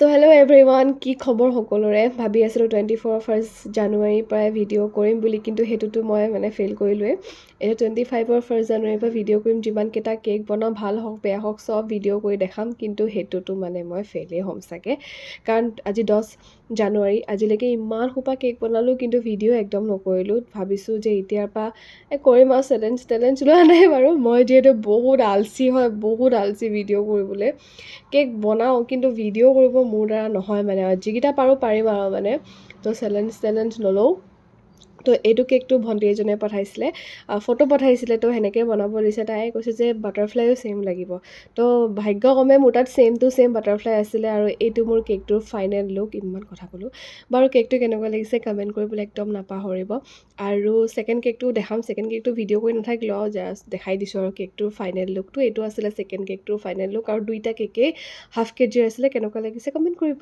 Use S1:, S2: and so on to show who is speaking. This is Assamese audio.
S1: চ' হেল্ল' এভৰিৱান, কি খবৰ সকলোৰে? ভাবি আছিলোঁ 24 জানুৱাৰীৰ পৰাই ভিডিঅ' কৰিম বুলি, কিন্তু সেইটোতো মই ফেইল কৰিলোৱেই। এতিয়া 25 জানুৱাৰীৰ পৰা ভিডিঅ' কৰিম, যিমানকেইটা কেক বনাওঁ, ভাল হওক বেয়া হওক চব ভিডিঅ' কৰি দেখাম, কিন্তু সেইটোতো মই ফেইলেই হ'ম চাগে। কাৰণ আজি 10 জানুৱাৰী, আজিলৈকে ইমান সোপা কেক বনালোঁ, কিন্তু ভিডিঅ' একদম নকৰিলোঁ। ভাবিছোঁ যে এতিয়াৰ পৰা কৰিম আৰু চেলেঞ্জ লোৱা নাই বাৰু। মই যিহেতু বহুত আলচি ভিডিঅ' কৰিবলৈ। কেক বনাওঁ, কিন্তু ভিডিঅ' কৰিব মোৰ দ্বাৰা নহয় যিকেইটা পাৰোঁ পাৰিম আৰু তো চেলেঞ্জ নলওঁ। তো এইটো কেকটো ভণ্টি এজনীয়ে পঠাইছিলে, ফটো পঠাইছিলে, তো সেনেকৈ বনাব দিছে। তাই কৈছে যে বাটাৰফ্লাইও ছেইম লাগিব। তো ভাগ্যক্ৰমে মোৰ তাত ছেইম টু ছেইম বাটাৰফ্লাই আছিলে, আৰু এইটো মোৰ কেকটোৰ ফাইনেল লুক। ইমান কথা ক'লোঁ বাৰু। কেকটো কেনেকুৱা লাগিছে কমেণ্ট কৰিবলৈ একদম নাপাহৰিব। আৰু ছেকেণ্ড কেকটো দেখাম। ছেকেণ্ড কেকটো ভিডিঅ' কৰি নাথাকিলোঁ, জাষ্ট দেখাই দিছোঁ আৰু কেকটোৰ ফাইনেল লুকটো। এইটো আছিলে ছেকেণ্ড কেকটোৰ ফাইনেল লুক, আৰু দুইটা কেকেই হাফ কেজিৰ আছিলে। কেনেকুৱা লাগিছে কমেণ্ট কৰিব।